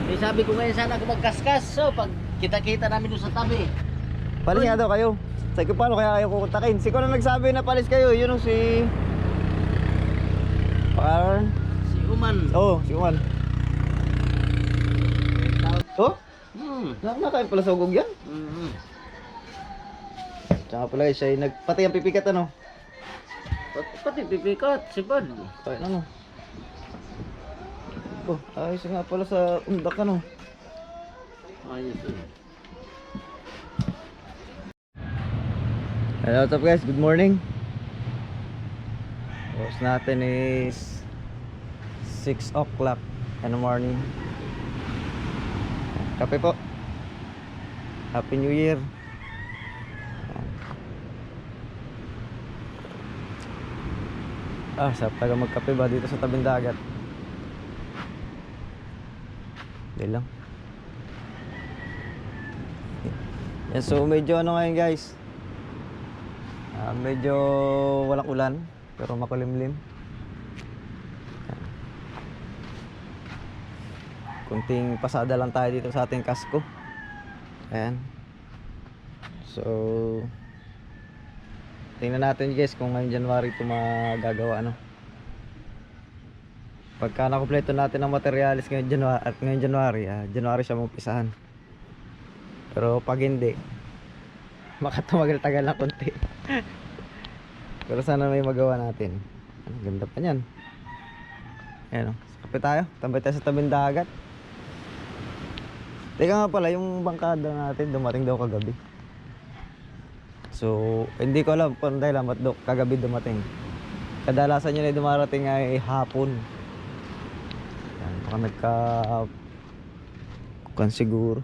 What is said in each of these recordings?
Eh sabi ko ngayon sana ako magkaskas. So pag kita-kita namin doon sa tabi. Palis nga daw kayo. Sabi ko, paano kaya kayo kukontakin? Si ko na nagsabi na palis kayo. Yun o si... Parang... Si Uman. Oo, si Juan. Oh? Hmm. Nakakain pala sa ugog yan. Tsaka pala siya ay nagpatay ang pipikat ano. Pati pipikat, si Bad. Kaya ano. Oh, ayos nga pala sa undak ano. Ayos eh. Hello, what's up guys? Good morning. Oras natin is 6 o'clock in the morning. Kape po. Happy New Year. Sarap taga magkape ba dito sa tabing dagat. Hindi lang. Yan, so medyo ano ngayon guys. Medyo walang ulan pero makulimlim. Kunting pasada lang tayo dito sa ating kasko. Ayan. So tingnan natin guys kung ngayong January ito magagawa ano. Pagka nakumpleto natin ang materialis ngayong January at ngayong January siya maumpisahan. Pero pag hindi, makatumagal-tagal na konti. Pero sana may magawa natin. Ang ganda pa niyan. Ayan o, kape tayo. Tambay tayo sa tabing dagat. Teka nga pala, yung bangkada natin dumating daw kagabi. So, hindi ko alam kung dahil ba't kagabi dumating. Kadalasan yun ay dumarating ay hapon. Yan, baka kukan siguro.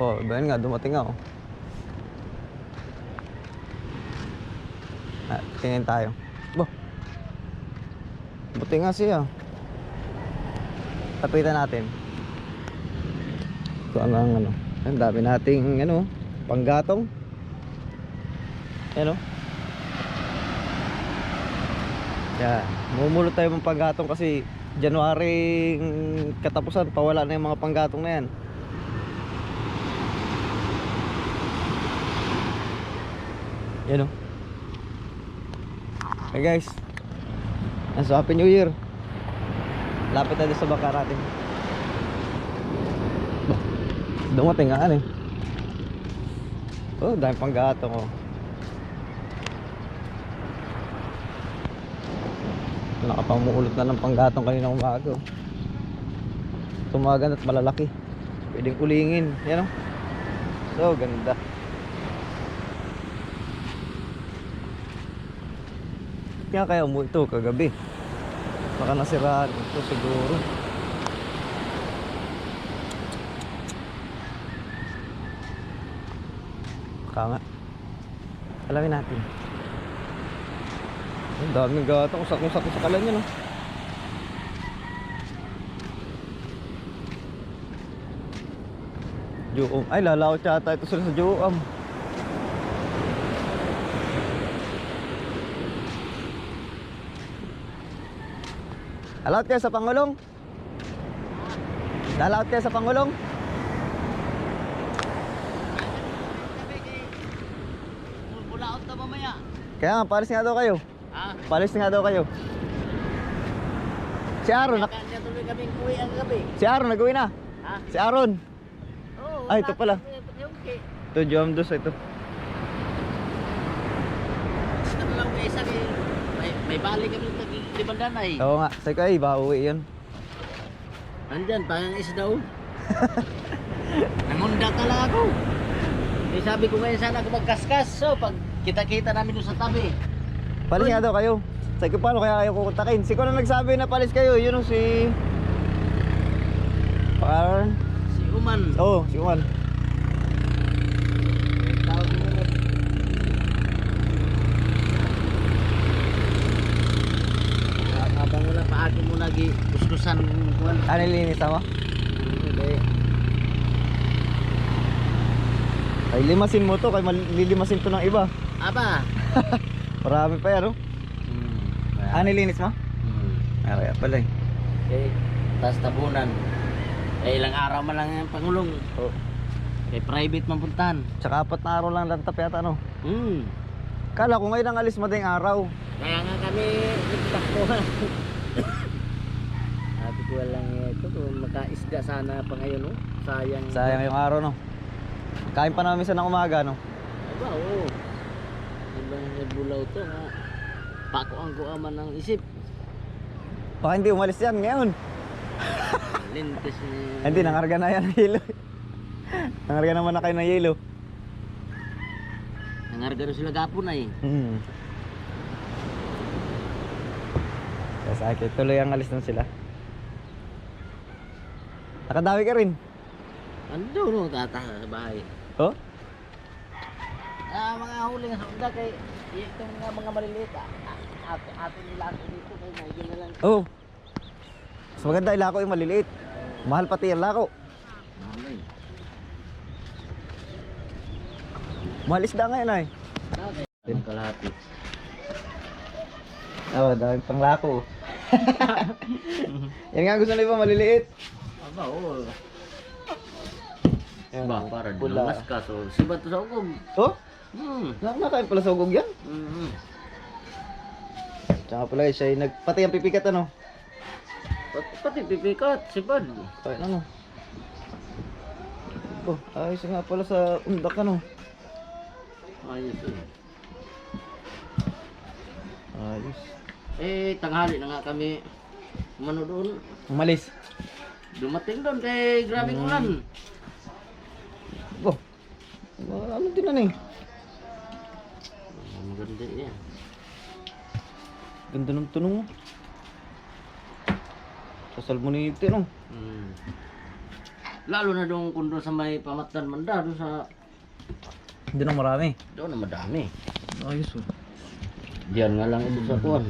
Oh, ba nga, dumating nga oh. Tingin tayo. Buti nga siya. Tapitan natin. Ito ang ano. Ang dami nating ano, panggatong. Ano? Yan. Mumulot tayo ng panggatong kasi January katapusan pawala na yung mga panggatong na yan. Yan o. Hey guys. So Happy New Year. Lapit na din sa bangka natin. Dumating nga eh. Oh, dahil panggatong oh. Nakapamuulot na ng panggatong kanina umaga oh. Tumagan at malalaki. Pwedeng ulingin. Yan o. So ganda. Kaya kaya umuwi ito kagabi. Baka nasiraan ito siguro. Baka nga. Alamin natin. Ang daming gatong. Usak-usak sa kalan yun. Juom. Ay lalawot yata ito sila sa Juom. Lalawot kayo sa Pangulong? Lalawot kayo sa Pangulong? Bulaot na mamaya. Kaya nga, palis nga daw kayo. Ha? Palis nga daw kayo. Si Aaron, Kanya tuloy kaming uwi ang gabi. si Aaron nag-uwi na. Ha? Si Aaron. Oo. Ay, ito pala. Ito, Juam Dos, ito. Ito lang may isa may balik kami sa Libandan ay. Oo nga, sabi ko ay, ba uwi yun. Andyan, parang isda oh. Nangunda ka lang ako. Eh sabi ko ngayon sana ako magkaskas. So pag kita-kita namin doon sa tabi. Palis nga daw kayo. Sabi ko, paano kaya kayo kukontakin? Si ko na nagsabi na palis kayo. Yun o si... Parang... Si Uman. Oo, si Juan. Tawag mo na. Habang wala paagi mo lagi kuskusan kuan. Ano linis mo? Hindi. Ay, limasin mo to. Kaya malilimasin to ng iba. Aba. Marami pa yan, oh. Ano linis mo? Kaya pala eh. Okay. Tas tabunan. Eh, ilang araw man lang yung Pangulong. Oh. Eh, private man puntahan. Tsaka 4 na araw lang lantap yata, no? Hmm. Kala ko ngayon ang alis madaling araw. Kaya nga kami nagtakbo. Sabi ko lang ito, kung makaisda sana pa ngayon, no? Sayang. Sayang yung araw, no? Kain pa namin sa ng umaga, no? Aba, oo. Ibang nagbulaw to, ha? Pakuan ko aman ang isip. Baka hindi umalis yan ngayon. Lintes niya. Hindi, nangarga na yan ng yelo. Nangarga naman na kayo ng yelo. Nangarga rin sila gapon na eh. Kaya sa akin, tuloy ang alis na sila. Nakadawi ka rin. Ando, no? Tata sa bahay. Oh? Mga huli nga sa unda kay itong mga maliliit. Atin nila ako dito kay medyo na lang. Oh. Mas maganda ilako yung maliliit. Mahal pati yung lako. Mahal isda ngayon ay. Okay. Ang kalahati. Oh, daming pang lako. Yan nga gusto nila maliliit. Aba, oo. Yan, Ba, para pula. dinumas ka. So, sibat to sa ugong. Oh? Hmm. Nakakain pala sa ugog yan. Tsaka pala siya ay pati ang pipikat ano. Pati pipikat, sibad. Ay ano. Oh, ayos nga pala sa undak ano. Ayos eh. Ayos. Eh, tanghali na nga kami. Umano doon. Umalis. Dumating doon kay grabing ulan. Oh. Ano din na eh. Maganda yan. Ganda ng tunong mo. Sa salmonite no. Hmm. Lalo na doon kung doon sa may pamatan manda, doon sa Hindi na marami. doon na madami. Ayos oh. Diyan nga lang ito sa kuwan.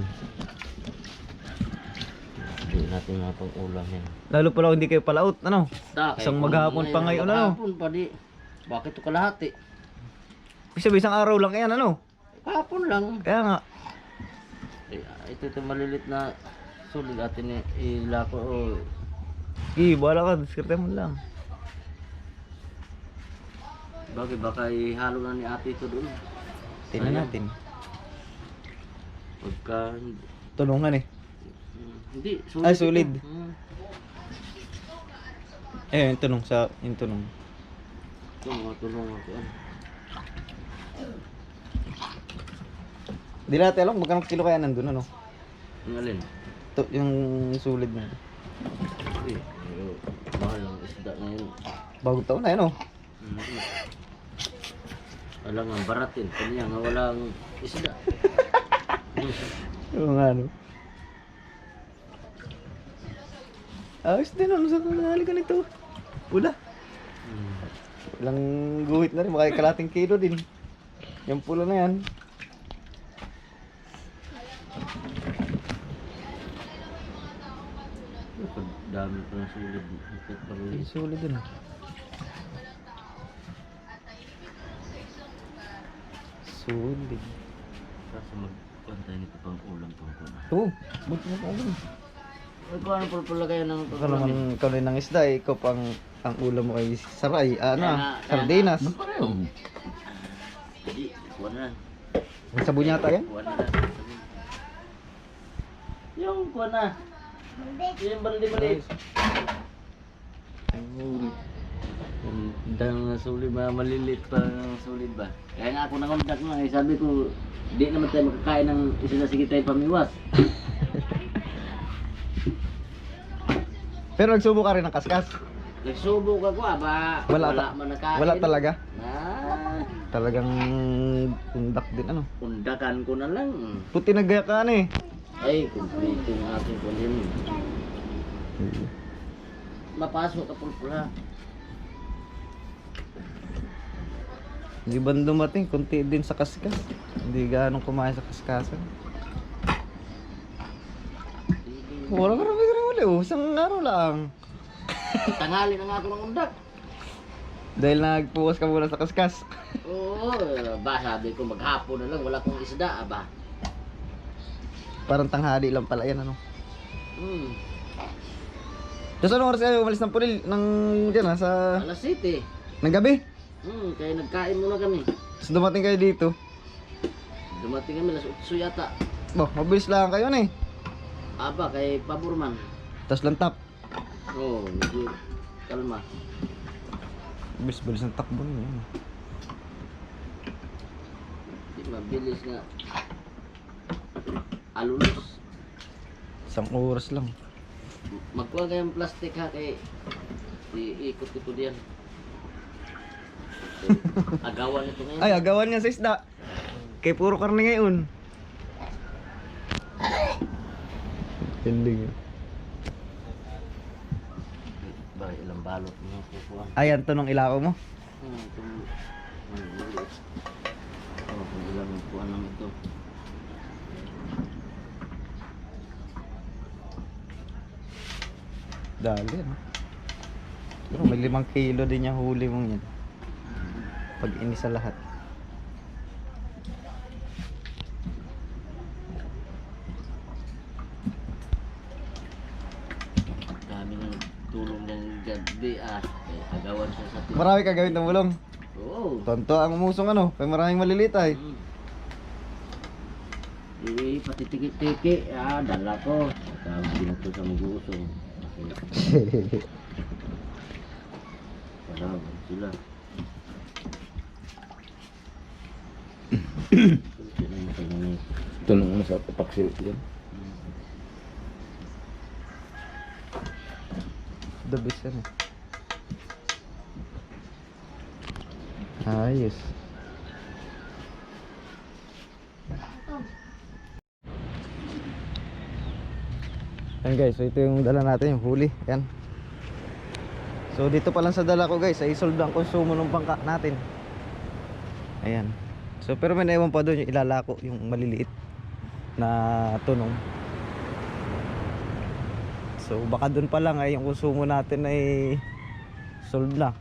Hindi natin nga pang ulam yan. Lalo pala hindi kayo palaut ano. Isang maghapon pa ngayon, ano? Maghapon pa di. Bakit ito kalahati? Isa isang araw lang yan ano. Kahapon lang. Kaya nga. Eh, ito malilit na sulit atin ilako. Oh. Bahala ka, diskarte mo lang. Bagay baka ihalo na ni ate ito doon. Tingnan Sayang. natin. Pagka Tulungan eh. hindi sulit. Ay, sulit. ito. Eh, yung tunong sa yung tunong. Ito mga tulong ako. Di natin alam magkano kilo kaya nandun ano. Ang alin? Yung sulid na. Eh, mahal ang isda ngayon. Bagong taon na yan oh. Alam nga, baratin. Kanya nga walang isda. Oo nga no. Ayos din ano sa kanali ka nito. Pula. Ilang guhit na rin, baka kalating kilo din. Yung pula na yan. Dami pa ng sulit. Hipit pa rin. Ay, sulit din ah. Sulit. Kasi magpantay nito pang ulam pang kuna. Oo, buti na pa ulam. Ay, kung ano pala kayo ng Baka naman ikaw rin ng isda eh, ikaw pang ang ulam mo kay saray, sardinas. Hindi, kuha na. Sa bunyata yan? Kuha na. Yung kuha na. Yung baldi-maliit. Dang sulit ba, malilit pa ng sulit ba? Kaya nga ako nangundak nga, eh, sabi ko, di naman tayo makakain ng isa na sige tayo pamiwas. Pero nagsubo ka rin ng kaskas? Nagsubok ako ba? Wala man nakain. Wala talaga? Ah, Talagang undak din ano. undakan ko na lang. Puti nagaya ka na eh. Ay, kumplito ng aking kunin. Mapasok ka pulpula. Hindi ba dumating? Kunti din sa kaskas. Hindi ganong kumain sa kaskasan. Wala ka rin uli oh. Isang araw lang. Tangali na nga ako ng undak. Dahil nagpuwas ka muna sa kaskas. Oo, ba sabi ko maghapon na lang, wala kong isda, ba? Parang tanghali lang pala yan ano. Tapos anong oras kayo umalis ng pulil? Ng dyan ha? Sa... Alas 7. Ng gabi? Kaya nagkain muna kami. Tapos dumating kayo dito. Dumating kami alas 8 yata. Bah, mabilis lang kayo na eh. Aba, kay Paburman. Tapos lantap. Oo, medyo kalma. Bilis-bilis ng takbo niyo. Di mabilis nga. Alulos. 1 oras lang. Magkuha kayong plastic ha, kay iikot ito diyan. Agawan ito ngayon. Ay, agawan niya sa isda. Kay puro karne ngayon. Hindi yun. Ba, ilang balot mo kukuha. Ayan to nung ilao mo. Itong maliit. Kung ilang kuha naman ito. Dali, no? Pero may 5 kilo din yung huli mong yan. Pag inisa lahat. Dami ng tulong ng gabi agawan siya sa tiyan. Marami ka gawin ng bulong. Oo. Tonto ang umusong ano. May maraming maliliit ay. Pati tiki-tiki. Dala ko. Tawag din ito sa magusong. Parang sila. Tulong mo sa paksil yan. The best yan eh. Ayos. Yan guys, so ito yung dala natin, yung huli. Yan. So dito pa lang sa dala ko guys, ay solve ang konsumo ng bangka natin. Ayan. So pero may naiwan pa doon yung ilalako, yung maliliit na tunong. So baka doon pa lang ay yung konsumo natin ay solve na.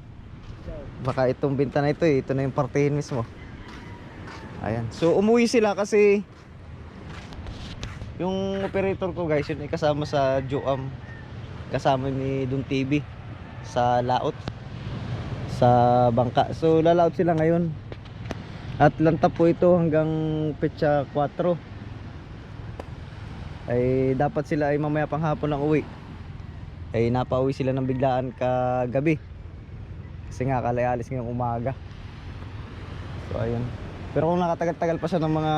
Baka itong binta na ito eh, ito na yung partihin mismo. Ayan. So umuwi sila kasi yung operator ko guys, yun ay kasama sa Joam. Kasama ni Don TV sa laot sa bangka. So lalaot sila ngayon. At lantap po ito hanggang petsa 4. Ay dapat sila ay mamaya pang hapon lang uwi. Ay napauwi sila ng biglaan kagabi. Kasi nga kalayalis ngayong umaga. So ayun. Pero kung nakatagal-tagal pa siya ng mga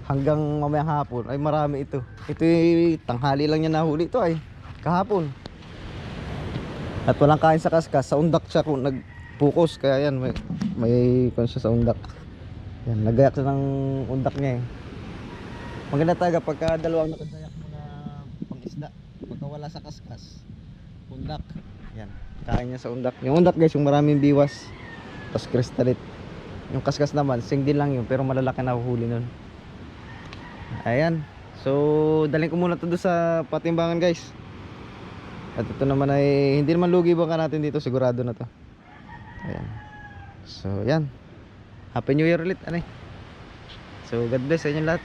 hanggang mamayang hapon ay marami ito. Ito ay tanghali lang niya nahuli ito ay kahapon. At walang kain sa kaskas, sa undak siya kung nagpukus kaya yan may kon siya sa undak. Yan, nagayak siya ng undak niya eh. Maganda talaga pagka dalawang nakadayak mo na pangisda. Pagka wala sa kaskas, undak. Yan, kain niya sa undak. Yung undak guys, yung maraming biwas. Tapos kristalit. Yung kaskas naman, single lang yun pero malalaki na huli nun. Ayan. So dalhin ko muna ito doon sa patimbangan guys. At ito naman ay hindi naman lugi bangka natin dito, sigurado na to. Ayan. So yan. Happy New Year ulit, anay. So God bless sa inyo lahat.